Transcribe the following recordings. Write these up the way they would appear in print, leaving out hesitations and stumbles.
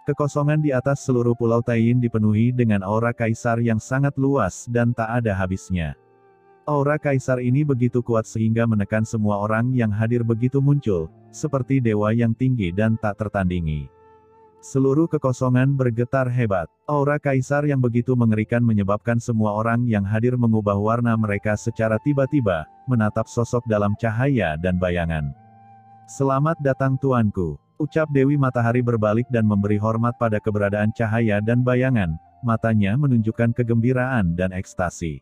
Kekosongan di atas seluruh pulau Taiyin dipenuhi dengan aura kaisar yang sangat luas dan tak ada habisnya. Aura kaisar ini begitu kuat sehingga menekan semua orang yang hadir begitu muncul, seperti dewa yang tinggi dan tak tertandingi. Seluruh kekosongan bergetar hebat. Aura kaisar yang begitu mengerikan menyebabkan semua orang yang hadir mengubah warna mereka secara tiba-tiba, menatap sosok dalam cahaya dan bayangan. "Selamat datang tuanku," ucap Dewi Matahari berbalik dan memberi hormat pada keberadaan cahaya dan bayangan, matanya menunjukkan kegembiraan dan ekstasi.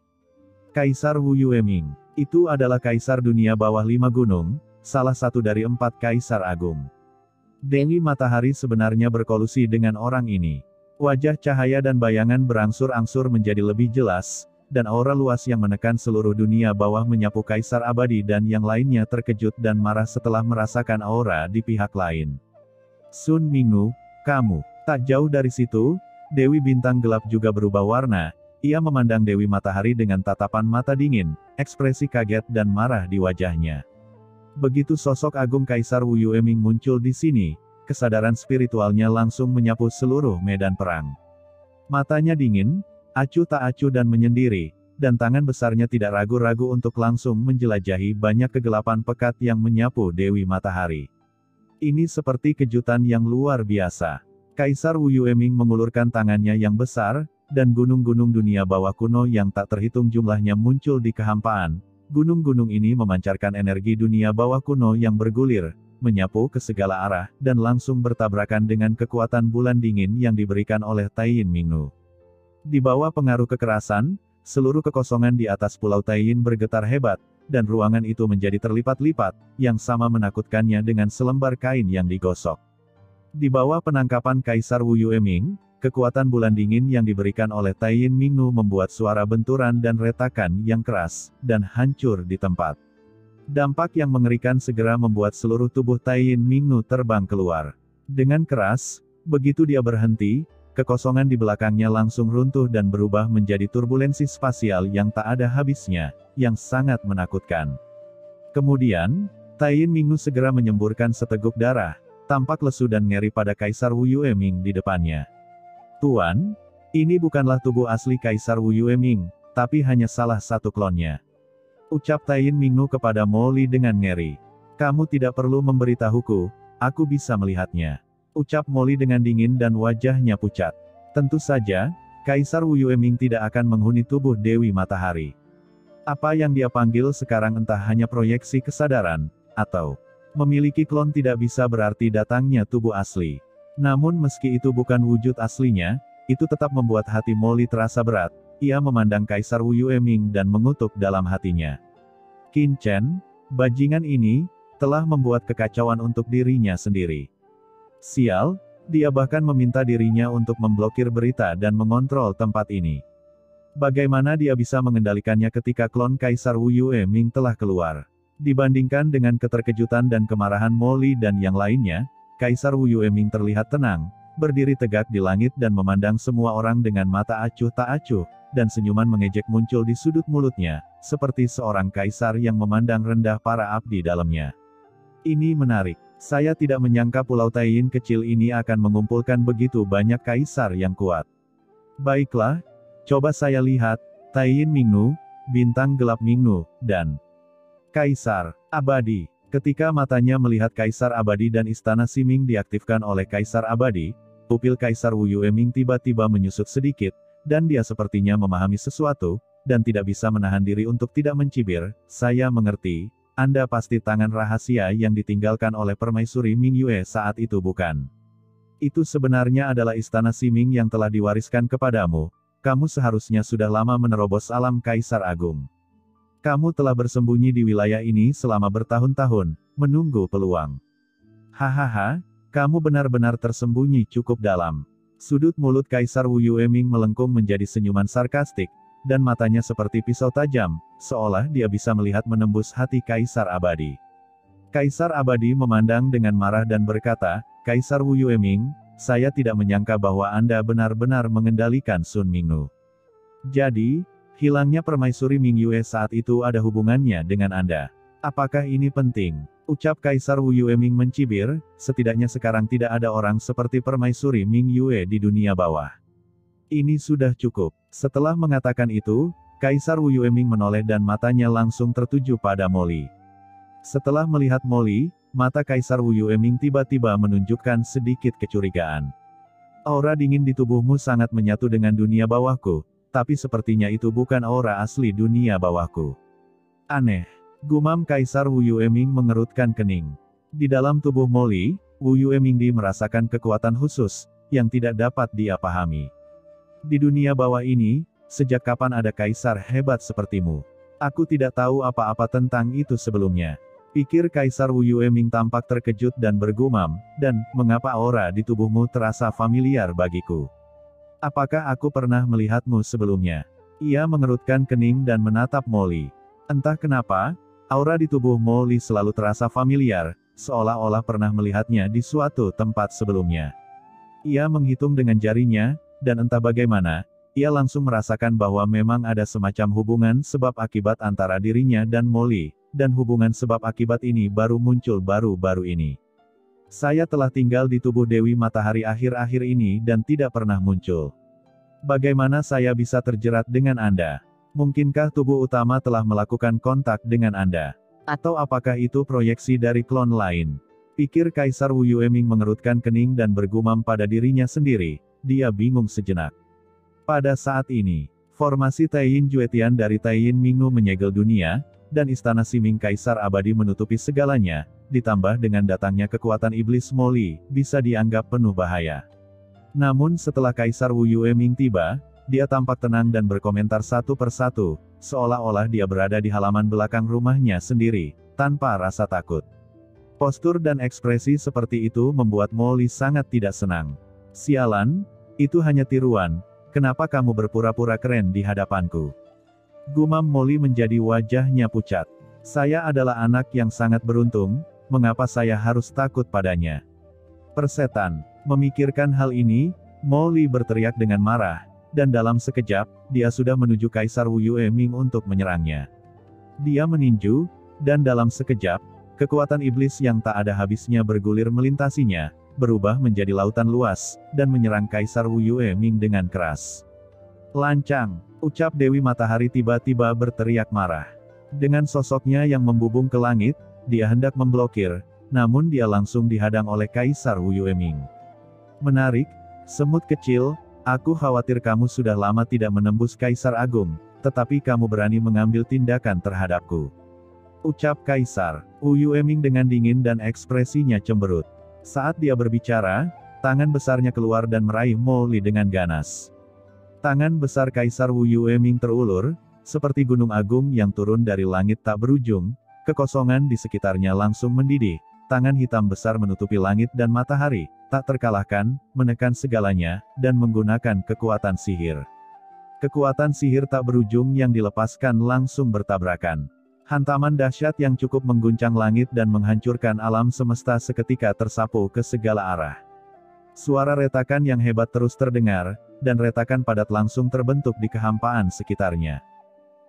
Kaisar Wu Yueming. Itu adalah kaisar dunia bawah 5 gunung, salah satu dari 4 kaisar agung. Dewi Matahari sebenarnya berkolusi dengan orang ini. Wajah cahaya dan bayangan berangsur-angsur menjadi lebih jelas, dan aura luas yang menekan seluruh dunia bawah menyapu Kaisar Abadi dan yang lainnya terkejut dan marah setelah merasakan aura di pihak lain. "Sun Mingnu, kamu." Tak jauh dari situ, Dewi Bintang Gelap juga berubah warna. Ia memandang Dewi Matahari dengan tatapan mata dingin, ekspresi kaget dan marah di wajahnya. Begitu sosok agung Kaisar Wu Yueming muncul di sini, kesadaran spiritualnya langsung menyapu seluruh medan perang. Matanya dingin, acuh tak acuh dan menyendiri, dan tangan besarnya tidak ragu-ragu untuk langsung menjelajahi banyak kegelapan pekat yang menyapu Dewi Matahari. Ini seperti kejutan yang luar biasa. Kaisar Wu Yueming mengulurkan tangannya yang besar, dan gunung-gunung dunia bawah kuno yang tak terhitung jumlahnya muncul di kehampaan. Gunung-gunung ini memancarkan energi dunia bawah kuno yang bergulir, menyapu ke segala arah, dan langsung bertabrakan dengan kekuatan bulan dingin yang diberikan oleh Taiyin Mingnu. Di bawah pengaruh kekerasan, seluruh kekosongan di atas pulau Taiyin bergetar hebat, dan ruangan itu menjadi terlipat-lipat, yang sama menakutkannya dengan selembar kain yang digosok. Di bawah penangkapan Kaisar Wu Yueming, kekuatan bulan dingin yang diberikan oleh Taiyin Mingnu membuat suara benturan dan retakan yang keras, dan hancur di tempat. Dampak yang mengerikan segera membuat seluruh tubuh Taiyin Mingnu terbang keluar. Dengan keras, begitu dia berhenti, kekosongan di belakangnya langsung runtuh dan berubah menjadi turbulensi spasial yang tak ada habisnya, yang sangat menakutkan. Kemudian, Taiyin Mingnu segera menyemburkan seteguk darah, tampak lesu dan ngeri pada Kaisar Wu Yueming di depannya. "Tuan, ini bukanlah tubuh asli Kaisar Wu Yueming, tapi hanya salah satu klonnya," ucap Taiyin Mingnu kepada Mo Li dengan ngeri. "Kamu tidak perlu memberitahuku, aku bisa melihatnya," ucap Mo Li dengan dingin dan wajahnya pucat. Tentu saja, Kaisar Wu Yueming tidak akan menghuni tubuh Dewi Matahari. Apa yang dia panggil sekarang entah hanya proyeksi kesadaran, atau memiliki klon tidak bisa berarti datangnya tubuh asli. Namun meski itu bukan wujud aslinya, itu tetap membuat hati Mo Li terasa berat. Ia memandang Kaisar Wu Yueming dan mengutuk dalam hatinya. Qin Chen, bajingan ini, telah membuat kekacauan untuk dirinya sendiri. Sial, dia bahkan meminta dirinya untuk memblokir berita dan mengontrol tempat ini. Bagaimana dia bisa mengendalikannya ketika klon Kaisar Wu Yueming telah keluar? Dibandingkan dengan keterkejutan dan kemarahan Mo Li dan yang lainnya, Kaisar Wu Yueming terlihat tenang, berdiri tegak di langit dan memandang semua orang dengan mata acuh tak acuh, dan senyuman mengejek muncul di sudut mulutnya, seperti seorang kaisar yang memandang rendah para abdi dalamnya. "Ini menarik. Saya tidak menyangka Pulau Taiyin kecil ini akan mengumpulkan begitu banyak kaisar yang kuat. Baiklah, coba saya lihat, Taiyin Mingnu, Bintang Gelap Mingnu, dan Kaisar Abadi." Ketika matanya melihat Kaisar Abadi dan Istana Siming diaktifkan oleh Kaisar Abadi, pupil Kaisar Wu Yueming tiba-tiba menyusut sedikit, dan dia sepertinya memahami sesuatu, dan tidak bisa menahan diri untuk tidak mencibir. "Saya mengerti, Anda pasti tangan rahasia yang ditinggalkan oleh Permaisuri Ming Yue saat itu bukan? Itu sebenarnya adalah Istana Siming yang telah diwariskan kepadamu. Kamu seharusnya sudah lama menerobos alam Kaisar Agung. Kamu telah bersembunyi di wilayah ini selama bertahun-tahun, menunggu peluang. Hahaha, kamu benar-benar tersembunyi cukup dalam." Sudut mulut Kaisar Wu Yueming melengkung menjadi senyuman sarkastik, dan matanya seperti pisau tajam, seolah dia bisa melihat menembus hati Kaisar Abadi. Kaisar Abadi memandang dengan marah dan berkata, "Kaisar Wu Yueming, saya tidak menyangka bahwa Anda benar-benar mengendalikan Sun Mingnu. Jadi, hilangnya Permaisuri Ming Yue saat itu ada hubungannya dengan Anda." Apakah ini penting? Ucap Kaisar Wu Yueming mencibir, setidaknya sekarang tidak ada orang seperti permaisuri Ming Yue di dunia bawah. Ini sudah cukup. Setelah mengatakan itu, Kaisar Wu Yueming menoleh dan matanya langsung tertuju pada Molly. Setelah melihat Molly, mata Kaisar Wu Yueming tiba-tiba menunjukkan sedikit kecurigaan. Aura dingin di tubuhmu sangat menyatu dengan dunia bawahku, tapi sepertinya itu bukan aura asli dunia bawahku. Aneh. Gumam Kaisar Wu Yueming mengerutkan kening. Di dalam tubuh Molly, Wu Yueming merasakan kekuatan khusus, yang tidak dapat dia pahami. Di dunia bawah ini, sejak kapan ada kaisar hebat sepertimu? Aku tidak tahu apa-apa tentang itu sebelumnya. Pikir Kaisar Wu Yueming tampak terkejut dan bergumam, dan, mengapa aura di tubuhmu terasa familiar bagiku? Apakah aku pernah melihatmu sebelumnya? Ia mengerutkan kening dan menatap Molly. Entah kenapa, aura di tubuh Molly selalu terasa familiar, seolah-olah pernah melihatnya di suatu tempat sebelumnya. Ia menghitung dengan jarinya, dan entah bagaimana, ia langsung merasakan bahwa memang ada semacam hubungan sebab akibat antara dirinya dan Molly, dan hubungan sebab akibat ini baru muncul baru-baru ini. Saya telah tinggal di tubuh Dewi Matahari akhir-akhir ini dan tidak pernah muncul. Bagaimana saya bisa terjerat dengan Anda? Mungkinkah tubuh utama telah melakukan kontak dengan Anda? Atau apakah itu proyeksi dari klon lain? Pikir Kaisar Wu Yueming mengerutkan kening dan bergumam pada dirinya sendiri. Dia bingung sejenak. Pada saat ini, formasi Taiyin Juetian dari Taiyin Mingnu menyegel dunia, dan istana Siming Kaisar Abadi menutupi segalanya, ditambah dengan datangnya kekuatan iblis Molly, bisa dianggap penuh bahaya. Namun setelah Kaisar Wu Yueming tiba, dia tampak tenang dan berkomentar satu persatu, seolah-olah dia berada di halaman belakang rumahnya sendiri, tanpa rasa takut. Postur dan ekspresi seperti itu membuat Molly sangat tidak senang. Sialan, itu hanya tiruan, kenapa kamu berpura-pura keren di hadapanku? Gumam Molly menjadi wajahnya pucat. Saya adalah anak yang sangat beruntung, mengapa saya harus takut padanya? Persetan, memikirkan hal ini, Molly berteriak dengan marah. Dan dalam sekejap, dia sudah menuju Kaisar Wu Yueming untuk menyerangnya. Dia meninju, dan dalam sekejap, kekuatan iblis yang tak ada habisnya bergulir melintasinya, berubah menjadi lautan luas, dan menyerang Kaisar Wu Yueming dengan keras. Lancang, ucap Dewi Matahari tiba-tiba berteriak marah. Dengan sosoknya yang membubung ke langit, dia hendak memblokir, namun dia langsung dihadang oleh Kaisar Wu Yueming. Menarik, semut kecil. Aku khawatir kamu sudah lama tidak menembus Kaisar Agung, tetapi kamu berani mengambil tindakan terhadapku. Ucap Kaisar Wu Yueming dengan dingin dan ekspresinya cemberut. Saat dia berbicara, tangan besarnya keluar dan meraih Molly dengan ganas. Tangan besar Kaisar Wu Yueming terulur, seperti gunung agung yang turun dari langit tak berujung, kekosongan di sekitarnya langsung mendidih, tangan hitam besar menutupi langit dan matahari, tak terkalahkan, menekan segalanya, dan menggunakan kekuatan sihir. Kekuatan sihir tak berujung yang dilepaskan langsung bertabrakan. Hantaman dahsyat yang cukup mengguncang langit dan menghancurkan alam semesta seketika tersapu ke segala arah. Suara retakan yang hebat terus terdengar, dan retakan padat langsung terbentuk di kehampaan sekitarnya.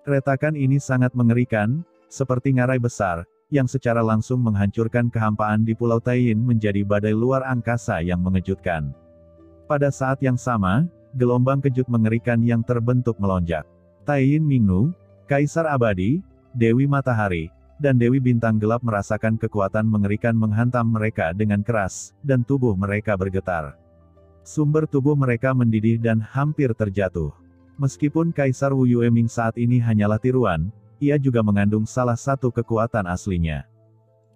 Retakan ini sangat mengerikan, seperti ngarai besar, yang secara langsung menghancurkan kehampaan di Pulau Taiyin menjadi badai luar angkasa yang mengejutkan. Pada saat yang sama, gelombang kejut mengerikan yang terbentuk melonjak. Taiyin Mingnu, Kaisar Abadi, Dewi Matahari, dan Dewi Bintang Gelap merasakan kekuatan mengerikan menghantam mereka dengan keras, dan tubuh mereka bergetar. Sumber tubuh mereka mendidih dan hampir terjatuh. Meskipun Kaisar Wu Yueming saat ini hanyalah tiruan, ia juga mengandung salah satu kekuatan aslinya.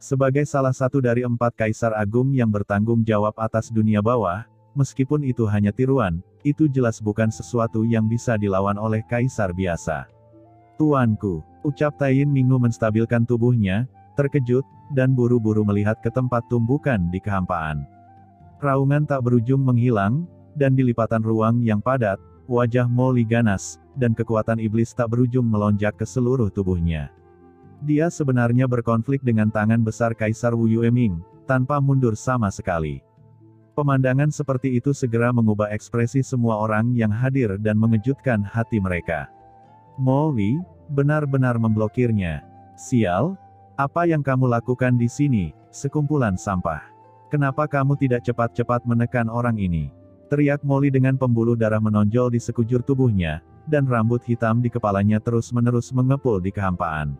Sebagai salah satu dari 4 Kaisar Agung yang bertanggung jawab atas dunia bawah, meskipun itu hanya tiruan, itu jelas bukan sesuatu yang bisa dilawan oleh Kaisar biasa. Tuanku, ucap Taiyin Mingnu menstabilkan tubuhnya, terkejut, dan buru-buru melihat ke tempat tumbukan di kehampaan. Raungan tak berujung menghilang, dan di lipatan ruang yang padat, wajah Molly ganas, dan kekuatan iblis tak berujung melonjak ke seluruh tubuhnya. Dia sebenarnya berkonflik dengan tangan besar Kaisar Wu Yueming, tanpa mundur sama sekali. Pemandangan seperti itu segera mengubah ekspresi semua orang yang hadir dan mengejutkan hati mereka. Molly, benar-benar memblokirnya. Sial, Apa yang kamu lakukan di sini, sekumpulan sampah? Kenapa kamu tidak cepat-cepat menekan orang ini? Teriak Molly dengan pembuluh darah menonjol di sekujur tubuhnya, dan rambut hitam di kepalanya terus-menerus mengepul di kehampaan.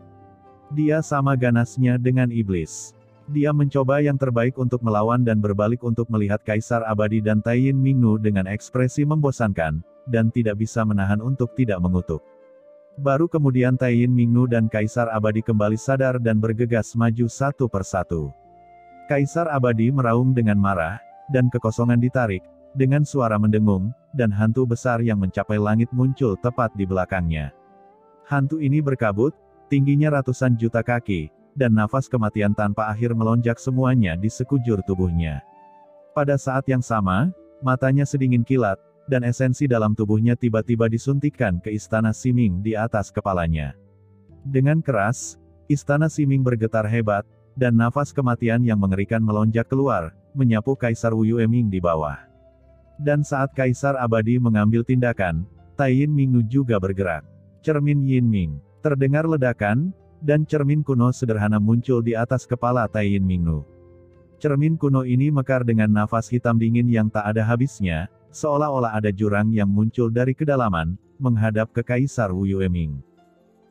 Dia sama ganasnya dengan iblis. Dia mencoba yang terbaik untuk melawan dan berbalik untuk melihat Kaisar Abadi dan Taiyin Mingnu dengan ekspresi membosankan, dan tidak bisa menahan untuk tidak mengutuk. Baru kemudian Taiyin Mingnu dan Kaisar Abadi kembali sadar dan bergegas maju satu persatu. Kaisar Abadi meraung dengan marah, dan kekosongan ditarik, dengan suara mendengung, dan hantu besar yang mencapai langit muncul tepat di belakangnya. Hantu ini berkabut, tingginya ratusan juta kaki, dan nafas kematian tanpa akhir melonjak semuanya di sekujur tubuhnya. Pada saat yang sama, matanya sedingin kilat, dan esensi dalam tubuhnya tiba-tiba disuntikkan ke istana Siming di atas kepalanya. Dengan keras, istana Siming bergetar hebat, dan nafas kematian yang mengerikan melonjak keluar, menyapu Kaisar Wu Yueming di bawah. Dan saat Kaisar Abadi mengambil tindakan, Taiyin Mingnu juga bergerak. Cermin Yin Ming. Terdengar ledakan, dan cermin kuno sederhana muncul di atas kepala Taiyin Mingnu. Cermin kuno ini mekar dengan nafas hitam dingin yang tak ada habisnya, seolah-olah ada jurang yang muncul dari kedalaman, menghadap ke Kaisar Wu Yueming.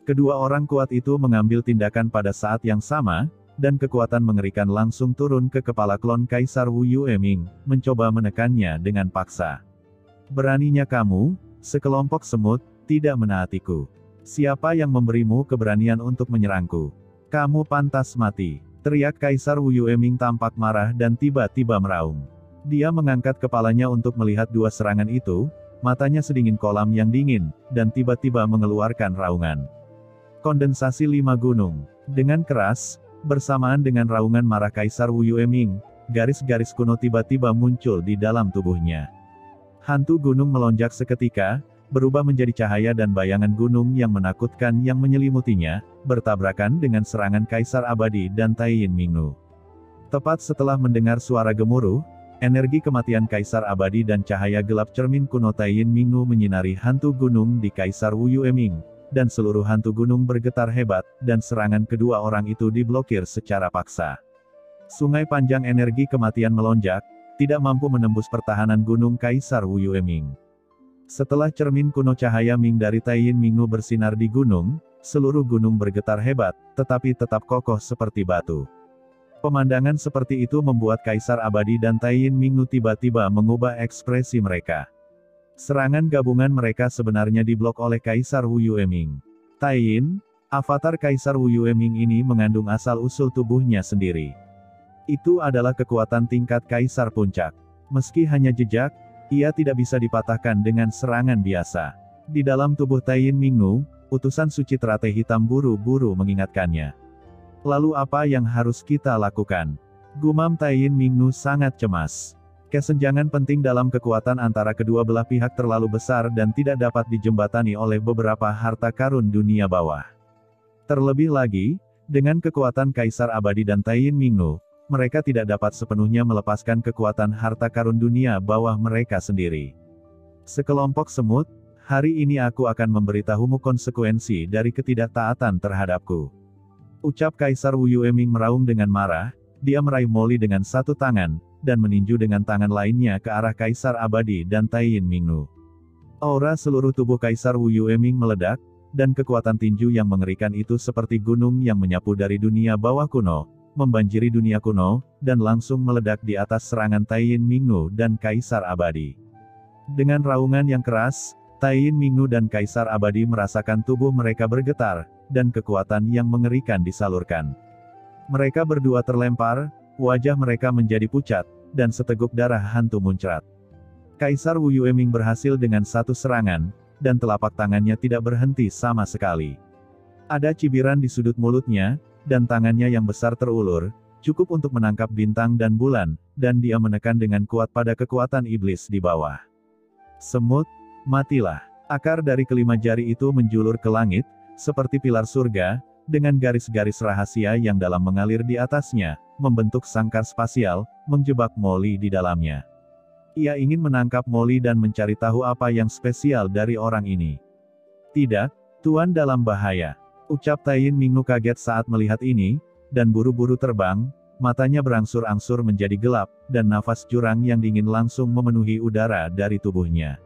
Kedua orang kuat itu mengambil tindakan pada saat yang sama, dan kekuatan mengerikan langsung turun ke kepala klon Kaisar Wu Yueming, mencoba menekannya dengan paksa. Beraninya kamu, sekelompok semut, tidak menaatiku. Siapa yang memberimu keberanian untuk menyerangku? Kamu pantas mati. Teriak Kaisar Wu Yueming tampak marah dan tiba-tiba meraung. Dia mengangkat kepalanya untuk melihat dua serangan itu, matanya sedingin kolam yang dingin, dan tiba-tiba mengeluarkan raungan. Kondensasi 5 gunung. Dengan keras, bersamaan dengan raungan marah Kaisar Wu Yueming, garis-garis kuno tiba-tiba muncul di dalam tubuhnya. Hantu gunung melonjak seketika, berubah menjadi cahaya dan bayangan gunung yang menakutkan yang menyelimutinya, bertabrakan dengan serangan Kaisar Abadi dan Taiyin Mingnu. Tepat setelah mendengar suara gemuruh, energi kematian Kaisar Abadi dan cahaya gelap cermin kuno Taiyin Mingnu menyinari hantu gunung di Kaisar Wu Yueming, dan seluruh hantu gunung bergetar hebat, dan serangan kedua orang itu diblokir secara paksa. Sungai panjang energi kematian melonjak, tidak mampu menembus pertahanan gunung Kaisar Wu Yueming. Setelah cermin kuno cahaya Ming dari Taiyin Mingnu bersinar di gunung, seluruh gunung bergetar hebat, tetapi tetap kokoh seperti batu. Pemandangan seperti itu membuat Kaisar Abadi dan Taiyin Mingnu tiba-tiba mengubah ekspresi mereka. Serangan gabungan mereka sebenarnya diblok oleh Kaisar Wu Yueming. Taiyin, avatar Kaisar Wu Yueming ini mengandung asal-usul tubuhnya sendiri. Itu adalah kekuatan tingkat Kaisar Puncak. Meski hanya jejak, ia tidak bisa dipatahkan dengan serangan biasa. Di dalam tubuh Taiyin Mingnu, utusan suci teratai hitam buru-buru mengingatkannya. Lalu apa yang harus kita lakukan? Gumam Taiyin Mingnu sangat cemas. Kesenjangan penting dalam kekuatan antara kedua belah pihak terlalu besar dan tidak dapat dijembatani oleh beberapa harta karun dunia bawah. Terlebih lagi, dengan kekuatan Kaisar Abadi dan Taiyin Mingnu, mereka tidak dapat sepenuhnya melepaskan kekuatan harta karun dunia bawah mereka sendiri. Sekelompok semut, hari ini aku akan memberitahumu konsekuensi dari ketidaktaatan terhadapku. Ucap Kaisar Wu Yueming meraung dengan marah, dia meraih Molly dengan satu tangan, dan meninju dengan tangan lainnya ke arah Kaisar Abadi dan Taiyin Mingnu. Aura seluruh tubuh Kaisar Wu Yueming meledak, dan kekuatan tinju yang mengerikan itu seperti gunung yang menyapu dari dunia bawah kuno, membanjiri dunia kuno, dan langsung meledak di atas serangan Taiyin Mingnu dan Kaisar Abadi. Dengan raungan yang keras, Taiyin Mingnu dan Kaisar Abadi merasakan tubuh mereka bergetar, dan kekuatan yang mengerikan disalurkan. Mereka berdua terlempar, wajah mereka menjadi pucat, dan seteguk darah hantu muncrat. Kaisar Wu Yueming berhasil dengan satu serangan, dan telapak tangannya tidak berhenti sama sekali. Ada cibiran di sudut mulutnya, dan tangannya yang besar terulur, cukup untuk menangkap bintang dan bulan, dan dia menekan dengan kuat pada kekuatan iblis di bawah. Semut, matilah. Akar dari kelima jari itu menjulur ke langit, seperti pilar surga, dengan garis-garis rahasia yang dalam mengalir di atasnya, membentuk sangkar spasial, menjebak Molly di dalamnya. Ia ingin menangkap Molly dan mencari tahu apa yang spesial dari orang ini. Tidak, Tuan dalam bahaya. Ucap Taiyin Mingnu kaget saat melihat ini, dan buru-buru terbang, matanya berangsur-angsur menjadi gelap, dan nafas jurang yang dingin langsung memenuhi udara dari tubuhnya.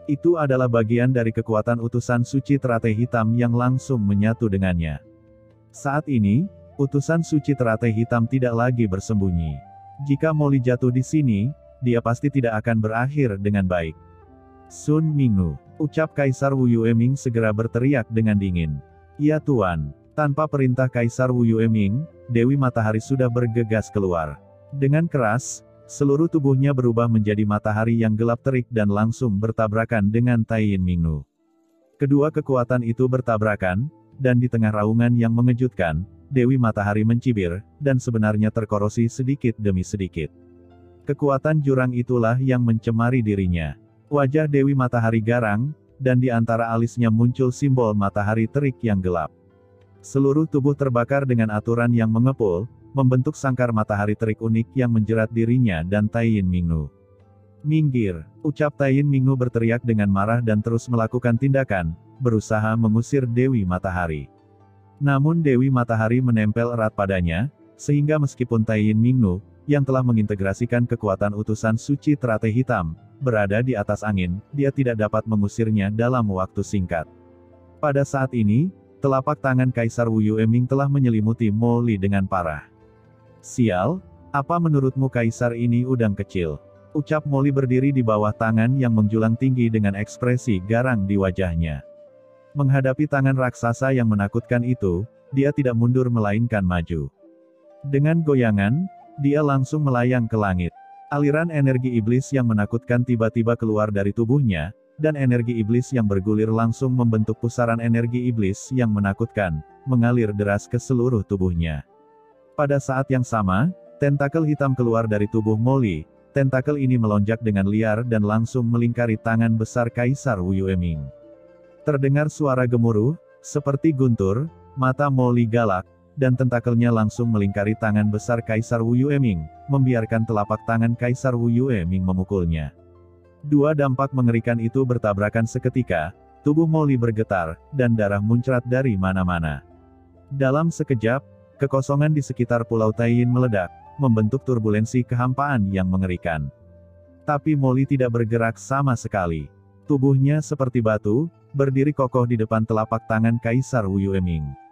Itu adalah bagian dari kekuatan utusan suci teratai hitam yang langsung menyatu dengannya. Saat ini, utusan suci teratai hitam tidak lagi bersembunyi. Jika Molly jatuh di sini, dia pasti tidak akan berakhir dengan baik. Sun Mingnu, ucap Kaisar Wu Yueming segera berteriak dengan dingin. Ya Tuan. Tanpa perintah Kaisar Wu Yueming, Dewi Matahari sudah bergegas keluar. Dengan keras, seluruh tubuhnya berubah menjadi matahari yang gelap terik dan langsung bertabrakan dengan Taiyin Mingnu. Kedua kekuatan itu bertabrakan, dan di tengah raungan yang mengejutkan, Dewi Matahari mencibir, dan sebenarnya terkorosi sedikit demi sedikit. Kekuatan jurang itulah yang mencemari dirinya. Wajah Dewi Matahari garang, dan di antara alisnya muncul simbol matahari terik yang gelap. Seluruh tubuh terbakar dengan aturan yang mengepul, membentuk sangkar matahari terik unik yang menjerat dirinya dan Taiyin Mingnu. Minggir, ucap Taiyin Mingnu berteriak dengan marah dan terus melakukan tindakan, berusaha mengusir Dewi Matahari. Namun Dewi Matahari menempel erat padanya, sehingga meskipun Taiyin Mingnu, yang telah mengintegrasikan kekuatan utusan suci teratai hitam, berada di atas angin, dia tidak dapat mengusirnya dalam waktu singkat. Pada saat ini, telapak tangan Kaisar Wu Yueming telah menyelimuti Molly dengan parah. Sial, apa menurutmu Kaisar ini udang kecil? Ucap Molly berdiri di bawah tangan yang menjulang tinggi dengan ekspresi garang di wajahnya. Menghadapi tangan raksasa yang menakutkan itu, dia tidak mundur melainkan maju. Dengan goyangan, dia langsung melayang ke langit. Aliran energi iblis yang menakutkan tiba-tiba keluar dari tubuhnya, dan energi iblis yang bergulir langsung membentuk pusaran energi iblis yang menakutkan, mengalir deras ke seluruh tubuhnya. Pada saat yang sama, tentakel hitam keluar dari tubuh Molly. Tentakel ini melonjak dengan liar dan langsung melingkari tangan besar Kaisar Wu Yueming. Terdengar suara gemuruh, seperti guntur, mata Molly galak, dan tentakelnya langsung melingkari tangan besar Kaisar Wu Yueming, membiarkan telapak tangan Kaisar Wu Yueming memukulnya. Dua dampak mengerikan itu bertabrakan seketika, tubuh Molly bergetar, dan darah muncrat dari mana-mana. Dalam sekejap, kekosongan di sekitar Pulau Taiyin meledak, membentuk turbulensi kehampaan yang mengerikan. Tapi Molly tidak bergerak sama sekali. Tubuhnya seperti batu, berdiri kokoh di depan telapak tangan Kaisar Wu Yueming.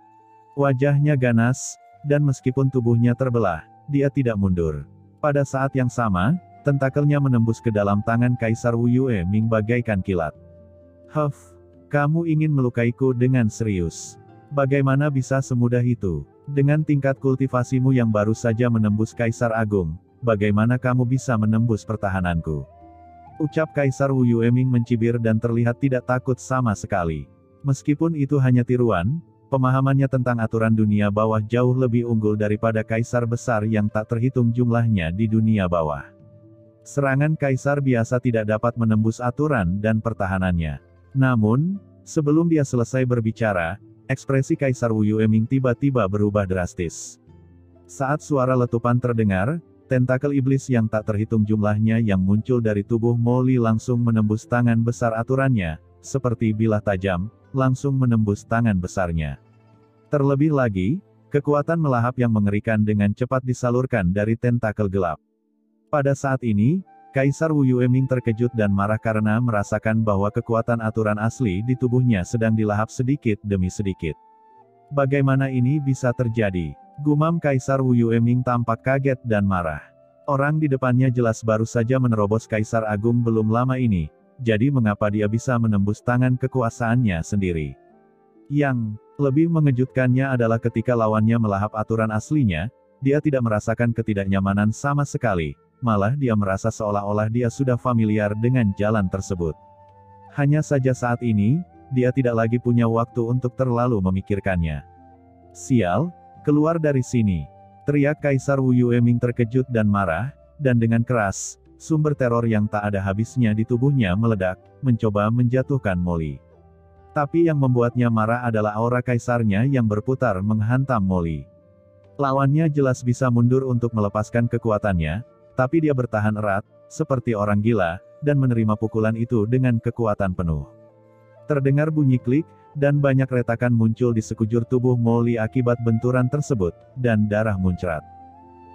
Wajahnya ganas, dan meskipun tubuhnya terbelah, dia tidak mundur. Pada saat yang sama, tentakelnya menembus ke dalam tangan Kaisar Wu Yueming bagaikan kilat. Huff, kamu ingin melukaiku dengan serius. Bagaimana bisa semudah itu? Dengan tingkat kultivasimu yang baru saja menembus Kaisar Agung, bagaimana kamu bisa menembus pertahananku? Ucap Kaisar Wu Yueming mencibir dan terlihat tidak takut sama sekali. Meskipun itu hanya tiruan, pemahamannya tentang aturan dunia bawah jauh lebih unggul daripada kaisar besar yang tak terhitung jumlahnya di dunia bawah. Serangan kaisar biasa tidak dapat menembus aturan dan pertahanannya. Namun, sebelum dia selesai berbicara, ekspresi Kaisar Wu Yueming tiba-tiba berubah drastis. Saat suara letupan terdengar, tentakel iblis yang tak terhitung jumlahnya yang muncul dari tubuh Molly langsung menembus tangan besar aturannya, seperti bilah tajam, langsung menembus tangan besarnya. Terlebih lagi, kekuatan melahap yang mengerikan dengan cepat disalurkan dari tentakel gelap. Pada saat ini, Kaisar Wu Yueming terkejut dan marah karena merasakan bahwa kekuatan aturan asli di tubuhnya sedang dilahap sedikit demi sedikit. Bagaimana ini bisa terjadi? Gumam Kaisar Wu Yueming tampak kaget dan marah. Orang di depannya jelas baru saja menerobos Kaisar Agung belum lama ini, jadi mengapa dia bisa menembus tangan kekuasaannya sendiri? Yang lebih mengejutkannya adalah ketika lawannya melahap aturan aslinya, dia tidak merasakan ketidaknyamanan sama sekali. Malah dia merasa seolah-olah dia sudah familiar dengan jalan tersebut. Hanya saja saat ini, dia tidak lagi punya waktu untuk terlalu memikirkannya. Sial, keluar dari sini! Teriak Kaisar Wu Yueming terkejut dan marah, dan dengan keras, sumber teror yang tak ada habisnya di tubuhnya meledak, mencoba menjatuhkan Molly. Tapi yang membuatnya marah adalah aura kaisarnya yang berputar menghantam Molly. Lawannya jelas bisa mundur untuk melepaskan kekuatannya, tapi dia bertahan erat, seperti orang gila, dan menerima pukulan itu dengan kekuatan penuh. Terdengar bunyi klik, dan banyak retakan muncul di sekujur tubuh Molly akibat benturan tersebut, dan darah muncrat.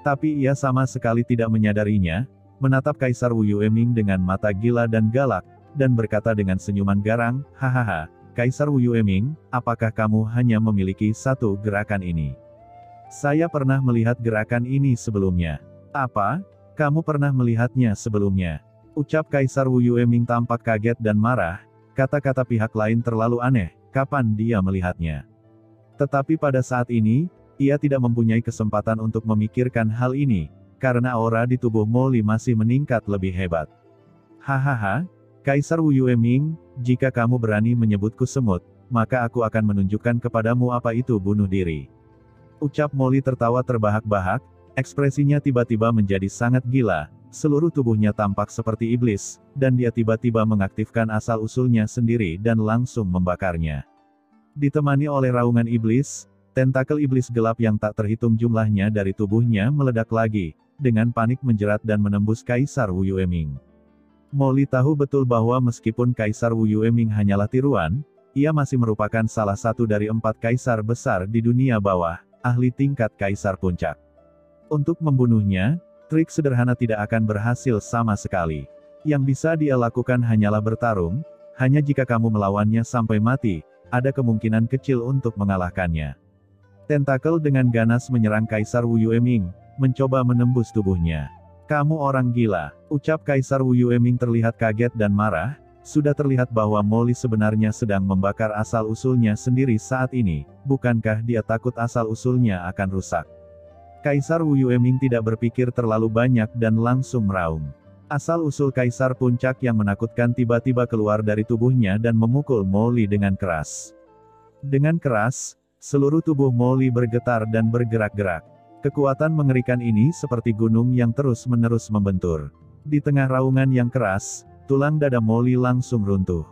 Tapi ia sama sekali tidak menyadarinya, menatap Kaisar Wu Yueming dengan mata gila dan galak, dan berkata dengan senyuman garang, "Hahaha, Kaisar Wu Yueming, apakah kamu hanya memiliki satu gerakan ini? Saya pernah melihat gerakan ini sebelumnya." "Apa? Kamu pernah melihatnya sebelumnya?" ucap Kaisar Wu Yueming tampak kaget dan marah, kata-kata pihak lain terlalu aneh, kapan dia melihatnya? Tetapi pada saat ini, ia tidak mempunyai kesempatan untuk memikirkan hal ini, karena aura di tubuh Molly masih meningkat lebih hebat. "Hahaha, Kaisar Wu Yueming, jika kamu berani menyebutku semut, maka aku akan menunjukkan kepadamu apa itu bunuh diri." Ucap Molly tertawa terbahak-bahak, ekspresinya tiba-tiba menjadi sangat gila, seluruh tubuhnya tampak seperti iblis, dan dia tiba-tiba mengaktifkan asal-usulnya sendiri dan langsung membakarnya. Ditemani oleh raungan iblis, tentakel iblis gelap yang tak terhitung jumlahnya dari tubuhnya meledak lagi, dengan panik menjerat dan menembus Kaisar Wu Yueming. Molly tahu betul bahwa meskipun Kaisar Wu Yueming hanyalah tiruan, ia masih merupakan salah satu dari 4 kaisar besar di dunia bawah, ahli tingkat kaisar puncak. Untuk membunuhnya, trik sederhana tidak akan berhasil sama sekali. Yang bisa dia lakukan hanyalah bertarung, hanya jika kamu melawannya sampai mati, ada kemungkinan kecil untuk mengalahkannya. Tentakel dengan ganas menyerang Kaisar Wu Yueming, mencoba menembus tubuhnya. "Kamu orang gila," ucap Kaisar Wu Yueming terlihat kaget dan marah, sudah terlihat bahwa Molly sebenarnya sedang membakar asal-usulnya sendiri saat ini, bukankah dia takut asal-usulnya akan rusak? Kaisar Wu Yueming tidak berpikir terlalu banyak dan langsung meraung. Asal-usul Kaisar Puncak yang menakutkan tiba-tiba keluar dari tubuhnya dan memukul Molly dengan keras. Dengan keras, seluruh tubuh Molly bergetar dan bergerak-gerak. Kekuatan mengerikan ini seperti gunung yang terus-menerus membentur. Di tengah raungan yang keras, tulang dada Molly langsung runtuh.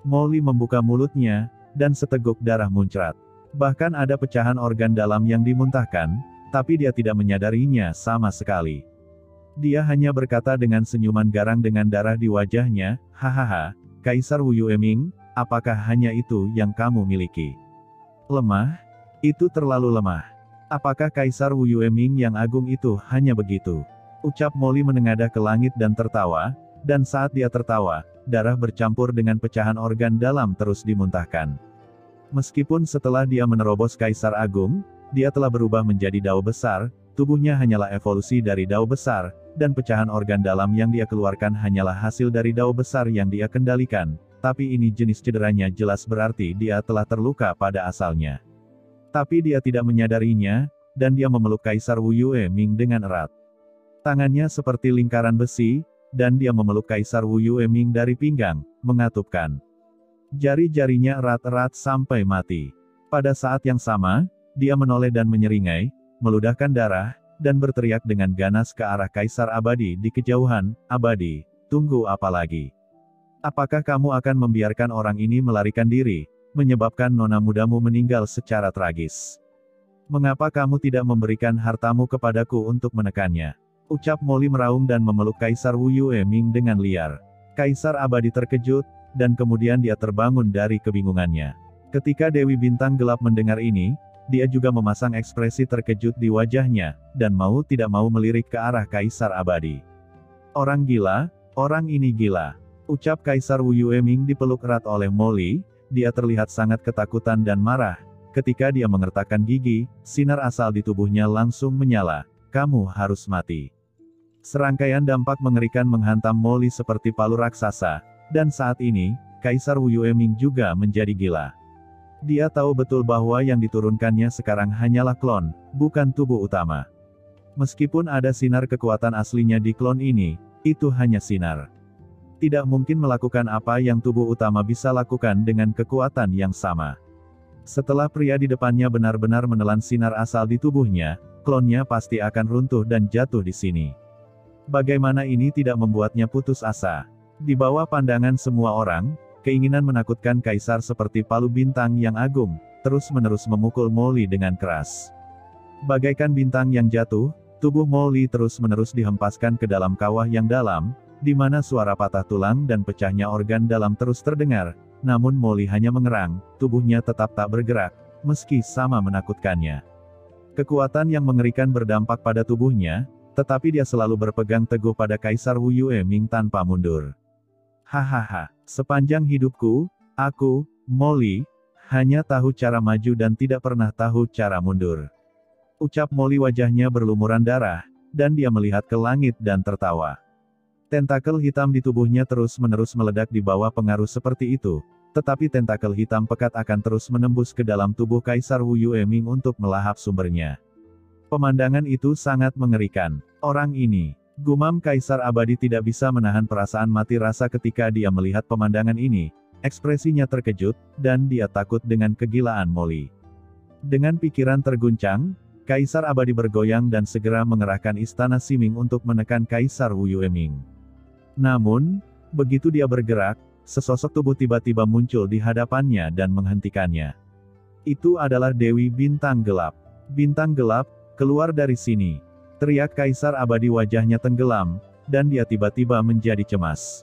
Molly membuka mulutnya, dan seteguk darah muncrat. Bahkan ada pecahan organ dalam yang dimuntahkan, tapi dia tidak menyadarinya sama sekali. Dia hanya berkata dengan senyuman garang dengan darah di wajahnya, "Hahaha, Kaisar Wu Yueming, apakah hanya itu yang kamu miliki? Lemah? Itu terlalu lemah. Apakah Kaisar Wu Yueming yang agung itu hanya begitu?" Ucap Molly menengadah ke langit dan tertawa, dan saat dia tertawa, darah bercampur dengan pecahan organ dalam terus dimuntahkan. Meskipun setelah dia menerobos Kaisar Agung, dia telah berubah menjadi Dao besar, tubuhnya hanyalah evolusi dari Dao besar, dan pecahan organ dalam yang dia keluarkan hanyalah hasil dari Dao besar yang dia kendalikan, tapi ini jenis cederanya jelas berarti dia telah terluka pada asalnya. Tapi dia tidak menyadarinya, dan dia memeluk Kaisar Wu Yueming dengan erat. Tangannya seperti lingkaran besi, dan dia memeluk Kaisar Wu Yueming dari pinggang, mengatupkan jari-jarinya erat-erat sampai mati. Pada saat yang sama, dia menoleh dan menyeringai, meludahkan darah, dan berteriak dengan ganas ke arah Kaisar Abadi di kejauhan, "Abadi, tunggu apa lagi? Apakah kamu akan membiarkan orang ini melarikan diri, menyebabkan nona mudamu meninggal secara tragis? Mengapa kamu tidak memberikan hartamu kepadaku untuk menekannya?" Ucap Molly meraung dan memeluk Kaisar Wu Yueming dengan liar. Kaisar Abadi terkejut, dan kemudian dia terbangun dari kebingungannya. Ketika Dewi Bintang Gelap mendengar ini, dia juga memasang ekspresi terkejut di wajahnya, dan mau tidak mau melirik ke arah Kaisar Abadi. "Orang gila, orang ini gila." Ucap Kaisar Wu Yueming dipeluk erat oleh Molly, dia terlihat sangat ketakutan dan marah. Ketika dia mengertakkan gigi, sinar asal di tubuhnya langsung menyala. "Kamu harus mati." Serangkaian dampak mengerikan menghantam Molly seperti palu raksasa, dan saat ini, Kaisar Wu Yueming juga menjadi gila. Dia tahu betul bahwa yang diturunkannya sekarang hanyalah klon, bukan tubuh utama. Meskipun ada sinar kekuatan aslinya di klon ini, itu hanya sinar. Tidak mungkin melakukan apa yang tubuh utama bisa lakukan dengan kekuatan yang sama. Setelah pria di depannya benar-benar menelan sinar asal di tubuhnya, klonnya pasti akan runtuh dan jatuh di sini. Bagaimana ini tidak membuatnya putus asa? Di bawah pandangan semua orang, keinginan menakutkan Kaisar seperti palu bintang yang agung, terus-menerus memukul Molly dengan keras. Bagaikan bintang yang jatuh, tubuh Molly terus-menerus dihempaskan ke dalam kawah yang dalam, di mana suara patah tulang dan pecahnya organ dalam terus terdengar, namun Molly hanya mengerang, tubuhnya tetap tak bergerak, meski sama menakutkannya. Kekuatan yang mengerikan berdampak pada tubuhnya, tetapi dia selalu berpegang teguh pada Kaisar Wu Yueming tanpa mundur. Hahaha, sepanjang hidupku, aku, Molly, hanya tahu cara maju dan tidak pernah tahu cara mundur. Ucap Molly, wajahnya berlumuran darah, dan dia melihat ke langit dan tertawa. Tentakel hitam di tubuhnya terus-menerus meledak di bawah pengaruh seperti itu, tetapi tentakel hitam pekat akan terus menembus ke dalam tubuh Kaisar Wu Yueming untuk melahap sumbernya. Pemandangan itu sangat mengerikan. Orang ini, gumam Kaisar Abadi, tidak bisa menahan perasaan mati rasa ketika dia melihat pemandangan ini. Ekspresinya terkejut, dan dia takut dengan kegilaan Molly. Dengan pikiran terguncang, Kaisar Abadi bergoyang dan segera mengerahkan istana Siming untuk menekan Kaisar Wu Yueming. Namun, begitu dia bergerak, sesosok tubuh tiba-tiba muncul di hadapannya dan menghentikannya. Itu adalah Dewi Bintang Gelap. Bintang Gelap, keluar dari sini! Teriak Kaisar Abadi, wajahnya tenggelam, dan dia tiba-tiba menjadi cemas.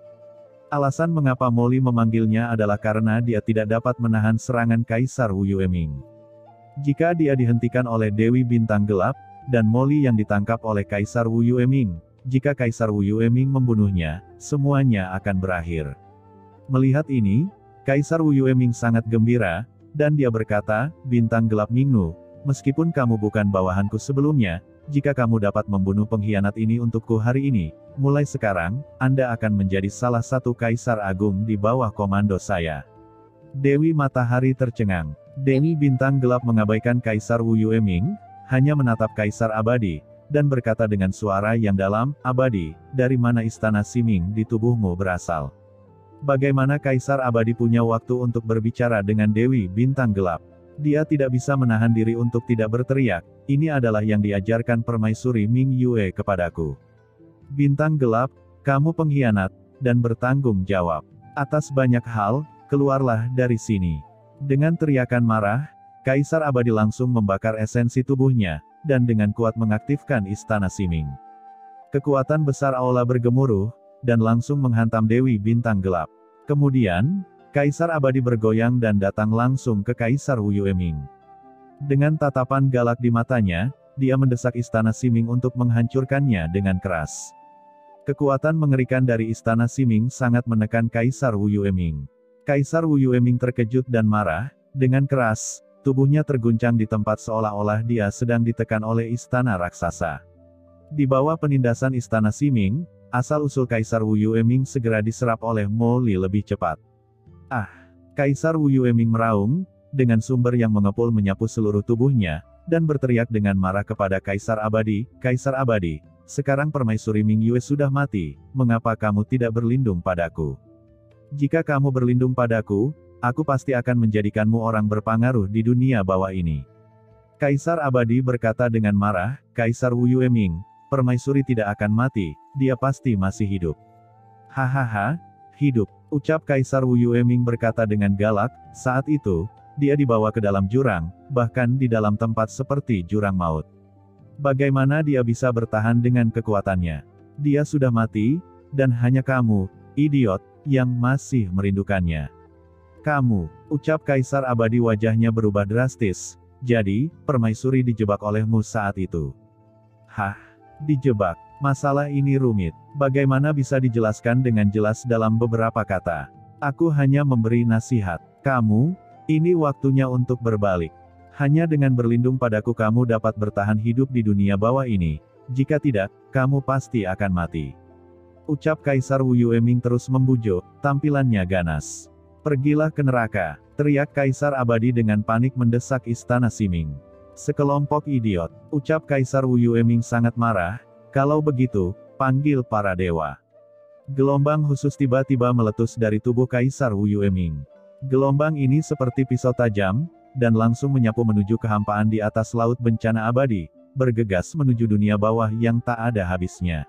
Alasan mengapa Molly memanggilnya adalah karena dia tidak dapat menahan serangan Kaisar Wu Yueming. Jika dia dihentikan oleh Dewi Bintang Gelap, dan Molly yang ditangkap oleh Kaisar Wu Yueming, jika Kaisar Wu Yueming membunuhnya, semuanya akan berakhir. Melihat ini, Kaisar Wu Yueming sangat gembira, dan dia berkata, "Bintang Gelap Mingnu, meskipun kamu bukan bawahanku sebelumnya, jika kamu dapat membunuh pengkhianat ini untukku hari ini, mulai sekarang, Anda akan menjadi salah satu Kaisar Agung di bawah komando saya." Dewi Matahari tercengang. Dewi Bintang Gelap mengabaikan Kaisar Wu Yueming, hanya menatap Kaisar Abadi, dan berkata dengan suara yang dalam, "Abadi, dari mana istana Siming di tubuhmu berasal?" Bagaimana Kaisar Abadi punya waktu untuk berbicara dengan Dewi Bintang Gelap? Dia tidak bisa menahan diri untuk tidak berteriak, "Ini adalah yang diajarkan permaisuri Ming Yue kepadaku. Bintang Gelap, kamu pengkhianat, dan bertanggung jawab atas banyak hal, keluarlah dari sini." Dengan teriakan marah, Kaisar Abadi langsung membakar esensi tubuhnya, dan dengan kuat mengaktifkan istana Siming. Kekuatan besar aula bergemuruh, dan langsung menghantam Dewi Bintang Gelap. Kemudian, Kaisar Abadi bergoyang dan datang langsung ke Kaisar Wu Yueming. Dengan tatapan galak di matanya, dia mendesak istana Siming untuk menghancurkannya dengan keras. Kekuatan mengerikan dari istana Siming sangat menekan Kaisar Wu Yueming. Kaisar Wu Yueming terkejut dan marah, dengan keras, tubuhnya terguncang di tempat seolah-olah dia sedang ditekan oleh istana raksasa. Di bawah penindasan istana Siming, asal-usul Kaisar Wu Yueming segera diserap oleh Molly lebih cepat. Ah! Kaisar Wu Yueming meraung, dengan sumber yang mengepul menyapu seluruh tubuhnya, dan berteriak dengan marah kepada Kaisar Abadi, "Kaisar Abadi, sekarang permaisuri Ming Yue sudah mati, mengapa kamu tidak berlindung padaku? Jika kamu berlindung padaku, aku pasti akan menjadikanmu orang berpengaruh di dunia bawah ini." Kaisar Abadi berkata dengan marah, "Kaisar Wu Yueming, permaisuri tidak akan mati, dia pasti masih hidup." "Hahaha, hidup," ucap Kaisar Wu Yueming berkata dengan galak. Saat itu, dia dibawa ke dalam jurang, bahkan di dalam tempat seperti jurang maut. Bagaimana dia bisa bertahan dengan kekuatannya? Dia sudah mati, dan hanya kamu, idiot, yang masih merindukannya. "Kamu," ucap Kaisar Abadi, wajahnya berubah drastis. "Jadi, permaisuri dijebak olehmu saat itu?" "Hah? Dijebak? Masalah ini rumit. Bagaimana bisa dijelaskan dengan jelas dalam beberapa kata? Aku hanya memberi nasihat. Kamu, ini waktunya untuk berbalik. Hanya dengan berlindung padaku kamu dapat bertahan hidup di dunia bawah ini. Jika tidak, kamu pasti akan mati." Ucap Kaisar Wu Yueming terus membujuk, tampilannya ganas. "Pergilah ke neraka!" teriak Kaisar Abadi dengan panik mendesak istana Siming. "Sekelompok idiot," ucap Kaisar Wu Yueming sangat marah. "Kalau begitu, panggil para dewa." Gelombang khusus tiba-tiba meletus dari tubuh Kaisar Wu Yueming. Gelombang ini seperti pisau tajam, dan langsung menyapu menuju kehampaan di atas laut bencana abadi, bergegas menuju dunia bawah yang tak ada habisnya.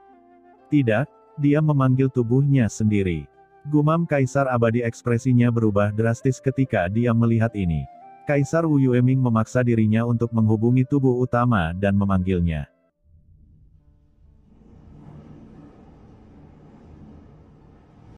Tidak, dia memanggil tubuhnya sendiri. Gumam Kaisar Abadi, ekspresinya berubah drastis ketika dia melihat ini. Kaisar Wu Yueming memaksa dirinya untuk menghubungi tubuh utama dan memanggilnya.